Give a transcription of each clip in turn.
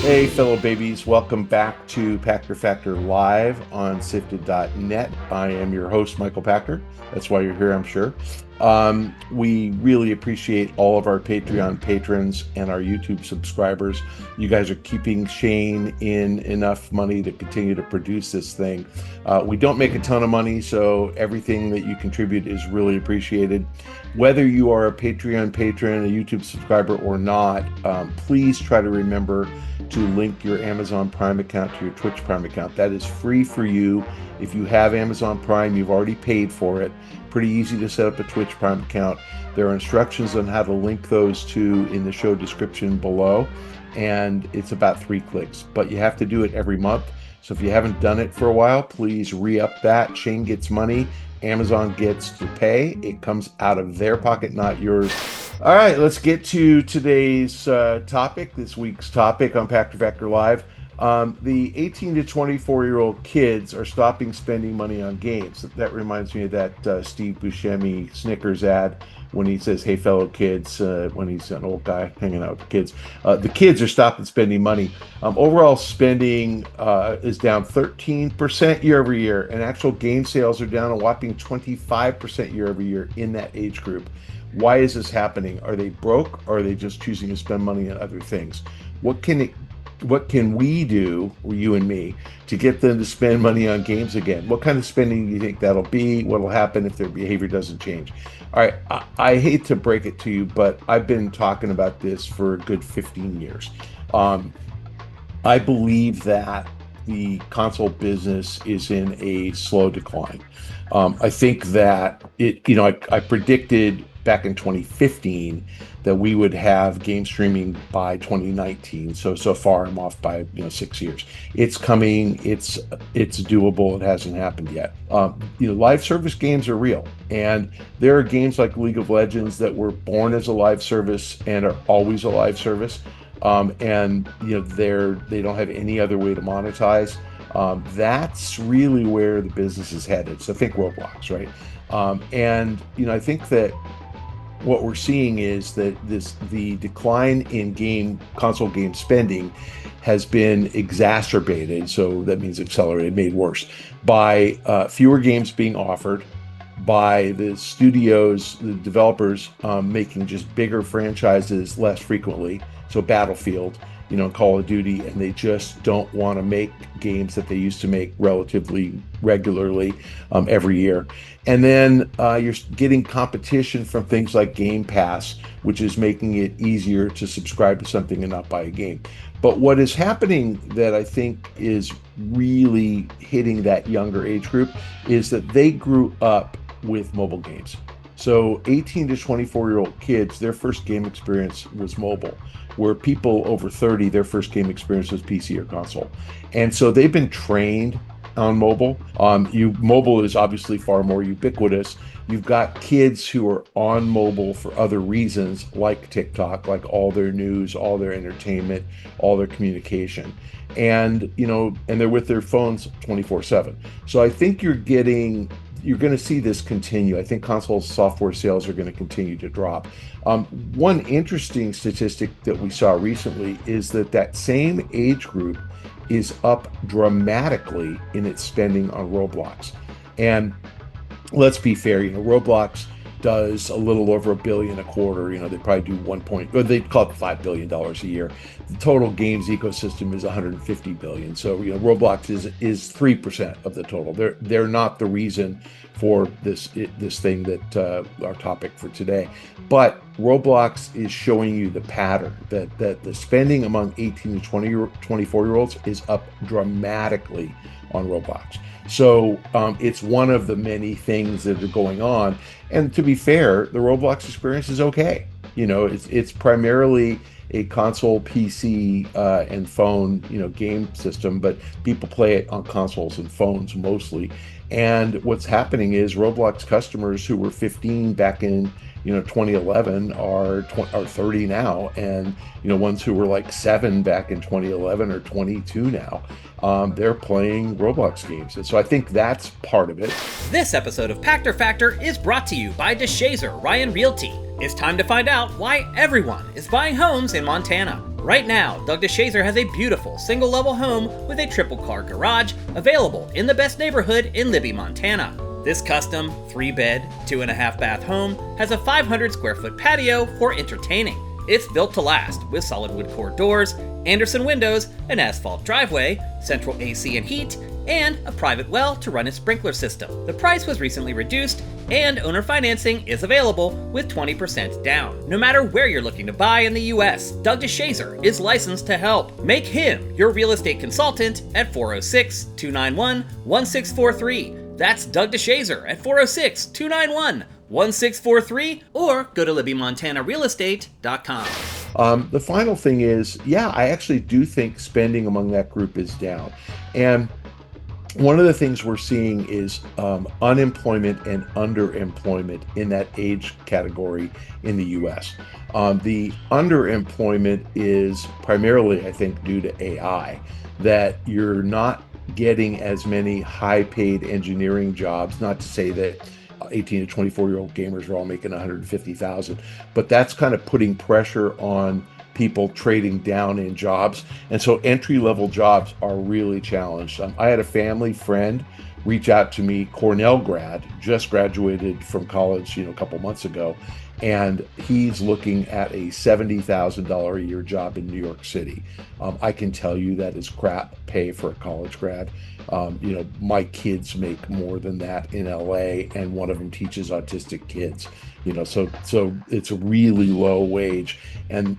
Hey, fellow babies, welcome back to Pachter Factor Live on SIFTD.net. I am your host, Michael Pachter. That's why you're here, I'm sure. We really appreciate all of our Patreon patrons and our YouTube subscribers. You guys are keeping Shane in enough money to continue to produce this thing. We don't make a ton of money, so everything that you contribute is really appreciated. Whether you are a Patreon patron, a YouTube subscriber, or not, please try to remember to link your Amazon Prime account to your Twitch Prime account. That is free for you. If you have Amazon Prime, you've already paid for it. Pretty easy to set up a Twitch Prime account. There are instructions on how to link those to in the show description below, and it's about 3 clicks, but you have to do it every month. So if you haven't done it for a while, please re-up that. Shane gets money, Amazon gets to pay. It comes out of their pocket, not yours. All right, let's get to today's topic, this week's topic on Pachter Factor Live. The 18 to 24-year-old kids are stopping spending money on games. That reminds me of that Steve Buscemi Snickers ad when he says, "Hey, fellow kids," when he's an old guy hanging out with the kids. The kids are stopping spending money. Overall spending is down 13% year over year, and actual game sales are down a whopping 25% year over year in that age group. Why is this happening? Are they broke, or are they just choosing to spend money on other things? What can we do, you and me, to get them to spend money on games again? What kind of spending do you think that'll be? What will happen if their behavior doesn't change? All right, I hate to break it to you, but I've been talking about this for a good 15 years. I believe that the console business is in a slow decline. I think that I predicted back in 2015 that we would have game streaming by 2019. So far I'm off by 6 years. It's coming. It's doable. It hasn't happened yet. Live service games are real, and there are games like League of Legends that were born as a live service and are always a live service. And they don't have any other way to monetize. That's really where the business is headed. So think Roblox, right? I think that what we're seeing is that the decline in console game spending has been exacerbated. So that means accelerated, made worse by fewer games being offered, by the studios, the developers making just bigger franchises less frequently. So Battlefield, Call of Duty, and they just don't want to make games that they used to make relatively regularly every year. And then you're getting competition from things like Game Pass, which is making it easier to subscribe to something and not buy a game. But what is happening that I think is really hitting that younger age group is that they grew up with mobile games. So 18 to 24-year-old kids, their first game experience was mobile, where people over 30, their first game experience was PC or console. And so they've been trained on mobile. Mobile is obviously far more ubiquitous. You've got kids who are on mobile for other reasons, like TikTok, like all their news, all their entertainment, all their communication. And they're with their phones 24/7. So I think you're going to see this continue. I think console software sales are going to continue to drop. One interesting statistic that we saw recently is that same age group is up dramatically in its spending on Roblox. And let's be fair, Roblox does a little over $1 billion a quarter. They probably do they call it $5 billion a year. The total games ecosystem is $150 billion. So Roblox is 3% of the total. They're not the reason for this thing that our topic for today. But Roblox is showing you the pattern that the spending among 18 to 24-year-olds is up dramatically on Roblox. So it's one of the many things that are going on. And to be fair, the Roblox experience is okay. It's primarily a console, PC, and phone, game system, but people play it on consoles and phones mostly. And what's happening is Roblox customers who were 15 back in 2011 are 30 now, and ones who were like 7 back in 2011 are 22 now. They're playing Roblox games, and so I think that's part of it. This episode of Pachter Factor is brought to you by DeShazer Ryan Realty. It's time to find out why everyone is buying homes in Montana. Right now, Doug DeShazer has a beautiful single-level home with a triple-car garage available in the best neighborhood in Libby, Montana. This custom 3-bed, 2.5-bath home has a 500 square foot patio for entertaining. It's built to last with solid wood core doors, Anderson windows, an asphalt driveway, central AC and heat, and a private well to run its sprinkler system. The price was recently reduced, and owner financing is available with 20% down. No matter where you're looking to buy in the US, Doug DeShazer is licensed to help. Make him your real estate consultant at 406-291-1643. That's Doug DeShazer at 406-291-1643, or go to LibbyMontanaRealestate.com. The final thing is, yeah, I actually do think spending among that group is down. And one of the things we're seeing is unemployment and underemployment in that age category in the US. The underemployment is primarily, I think, due to AI, that you're not getting as many high-paid engineering jobs. Not to say that 18 to 24-year-old gamers are all making 150,000, but that's kind of putting pressure on people trading down in jobs. And so entry-level jobs are really challenged. I had a family friend reach out to me, Cornell grad, just graduated from college, a couple months ago, and he's looking at a $70,000 a year job in New York City. I can tell you that is crap pay for a college grad. My kids make more than that in LA, and one of them teaches autistic kids. So it's a really low wage, and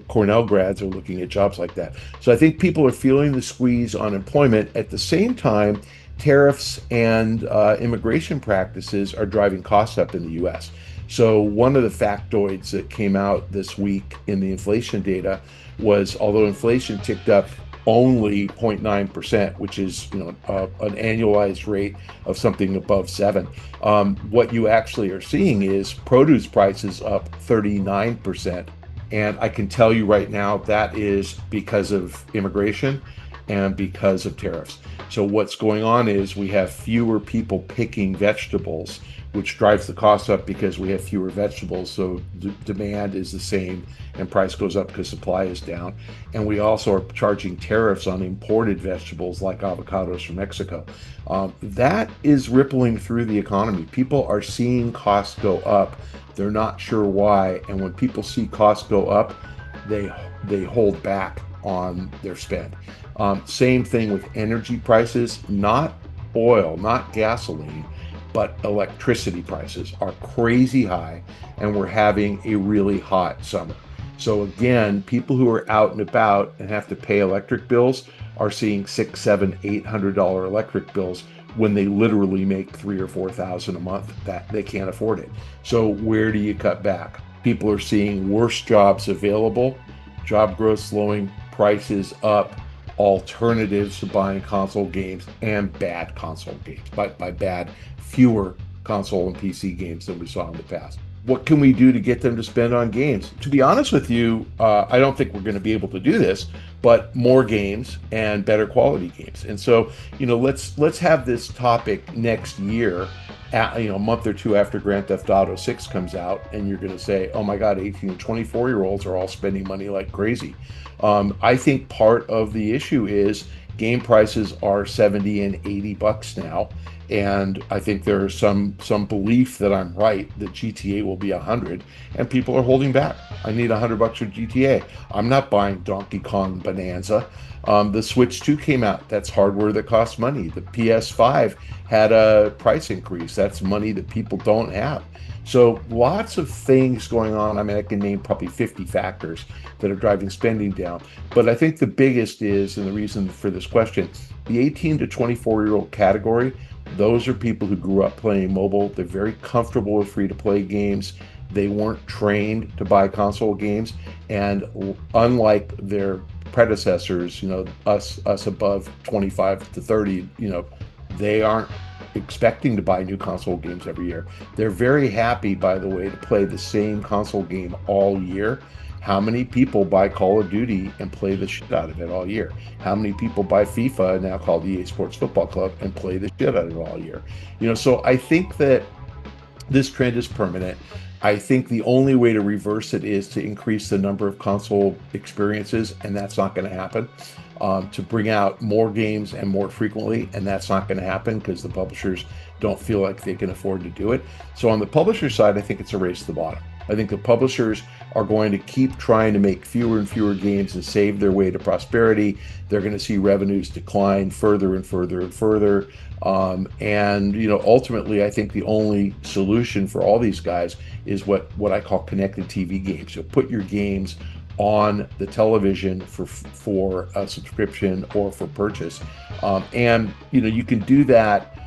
Cornell grads are looking at jobs like that. So I think people are feeling the squeeze on employment. At the same time, tariffs and immigration practices are driving costs up in the US. So one of the factoids that came out this week in the inflation data was, although inflation ticked up only 0.9%, which is an annualized rate of something above 7. What you actually are seeing is produce prices up 39%. And I can tell you right now that is because of immigration and because of tariffs. So what's going on is we have fewer people picking vegetables, which drives the cost up because we have fewer vegetables. So demand is the same and price goes up because supply is down. And we also are charging tariffs on imported vegetables like avocados from Mexico. That is rippling through the economy. People are seeing costs go up. They're not sure why. And when people see costs go up, they hold back on their spend. Same thing with energy prices, not oil, not gasoline, but electricity prices are crazy high, and we're having a really hot summer. So again, people who are out and about and have to pay electric bills are seeing $600, $700, $800 electric bills when they literally make $3,000 or $4,000 a month. That they can't afford it. So where do you cut back? People are seeing worse jobs available, job growth slowing, prices up, alternatives to buying console games, and bad console games. By bad, fewer console and PC games than we saw in the past. What can we do to get them to spend on games? To be honest with you, I don't think we're going to be able to do this, but more games and better quality games. And so, let's have this topic next year, a month or two after Grand Theft Auto 6 comes out, and you're going to say, oh my God, 18 and 24-year-olds are all spending money like crazy. I think part of the issue is game prices are $70 and $80 now. And I think there's some belief that I'm right, that GTA will be 100, and people are holding back. I need $100 for GTA. I'm not buying Donkey Kong Bonanza. The Switch 2 came out. That's hardware that costs money. The PS5 had a price increase. That's money that people don't have. So lots of things going on. I mean, I can name probably 50 factors that are driving spending down. But I think the biggest is, and the reason for this question, the 18 to 24-year-old category, those are people who grew up playing mobile. They're very comfortable with free-to-play games. They weren't trained to buy console games. And unlike their predecessors, us above 25 to 30, they aren't expecting to buy new console games every year. They're very happy, by the way, to play the same console game all year. How many people buy Call of Duty and play the shit out of it all year? How many people buy FIFA, now called EA Sports Football Club, and play the shit out of it all year? So I think that this trend is permanent. I think the only way to reverse it is to increase the number of console experiences, and that's not going to happen. To bring out more games and more frequently, and that's not going to happen because the publishers don't feel like they can afford to do it. So on the publisher side, I think it's a race to the bottom. I think the publishers are going to keep trying to make fewer and fewer games and save their way to prosperity. They're going to see revenues decline further and further and further. And ultimately, I think the only solution for all these guys is what I call connected TV games. So put your games on the television for a subscription or for purchase, and you can do that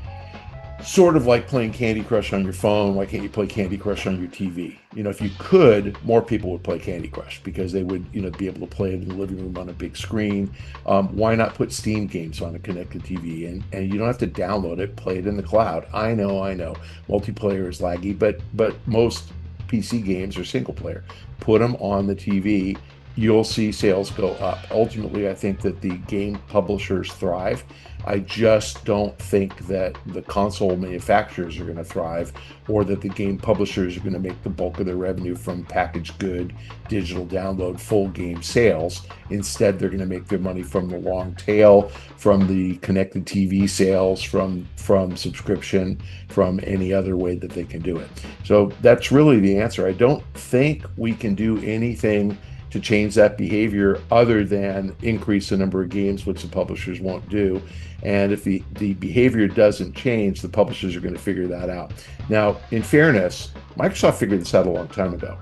sort of like playing Candy Crush on your phone. Why can't you play Candy Crush on your TV? If you could, more people would play Candy Crush because they would, be able to play it in the living room on a big screen. Why not put Steam games on a connected TV and you don't have to download it, play it in the cloud? I know, multiplayer is laggy, but most PC games are single player. Put them on the TV. You'll see sales go up. Ultimately, I think that the game publishers thrive. I just don't think that the console manufacturers are going to thrive, or that the game publishers are going to make the bulk of their revenue from packaged good, digital download, full game sales. Instead, they're going to make their money from the long tail, from the connected TV sales, from subscription, from any other way that they can do it. So that's really the answer. I don't think we can do anything to change that behavior other than increase the number of games, which the publishers won't do. And if the behavior doesn't change, the publishers are going to figure that out. Now, in fairness, Microsoft figured this out a long time ago,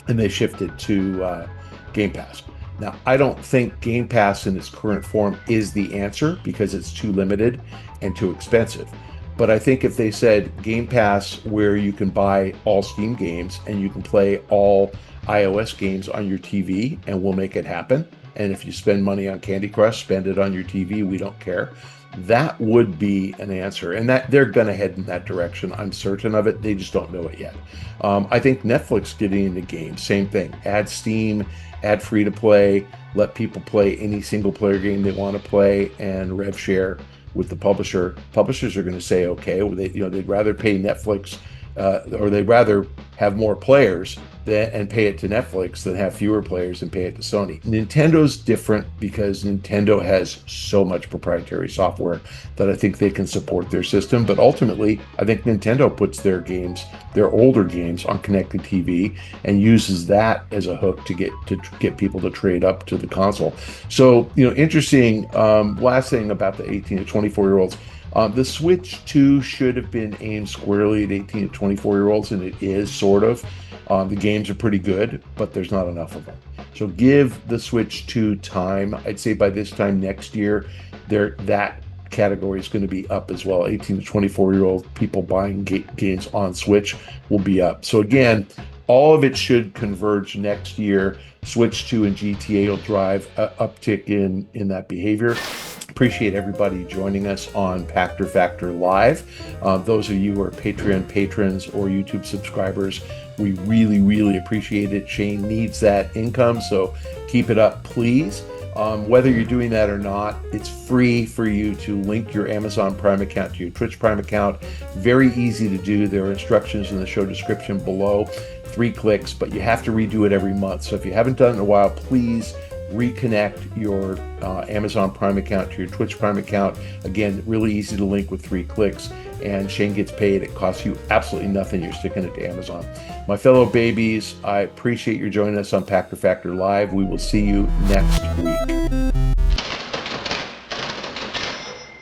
and they shifted to Game Pass. Now, I don't think Game Pass in its current form is the answer because it's too limited and too expensive. But I think if they said Game Pass, where you can buy all Steam games and you can play all iOS games on your TV, and we'll make it happen. And if you spend money on Candy Crush, spend it on your TV. We don't care. That would be an answer. And that they're going to head in that direction. I'm certain of it. They just don't know it yet. I think Netflix getting into games, same thing. Add Steam, add free to play, let people play any single player game they want to play, and rev share with the publisher. Publishers are going to say, okay, well, they'd rather pay Netflix or they'd rather have more players and pay it to Netflix than have fewer players and pay it to Sony. Nintendo's different because Nintendo has so much proprietary software that I think they can support their system. But ultimately, I think Nintendo puts their games, their older games, on connected TV and uses that as a hook to get people to trade up to the console. So, interesting. Last thing about the 18 to 24-year-olds. The Switch 2 should have been aimed squarely at 18 to 24-year-olds, and it is sort of. The games are pretty good, but there's not enough of them. So give the Switch 2 time. I'd say by this time next year, that category is going to be up as well. 18 to 24-year-old people buying games on Switch will be up. So again, all of it should converge next year. Switch 2 and GTA will drive an uptick in that behavior. Appreciate everybody joining us on Pachter Factor Live. Those of you who are Patreon patrons or YouTube subscribers, we really, really appreciate it. Shane needs that income, so keep it up, please. Whether you're doing that or not, it's free for you to link your Amazon Prime account to your Twitch Prime account. Very easy to do. There are instructions in the show description below. 3 clicks, but you have to redo it every month. So if you haven't done it in a while, please reconnect your Amazon Prime account to your Twitch Prime account. Again, really easy to link with 3 clicks, and Shane gets paid. It costs you absolutely nothing. You're sticking it to Amazon. My fellow babies, I appreciate you joining us on Pachter Factor Live. We will see you next week.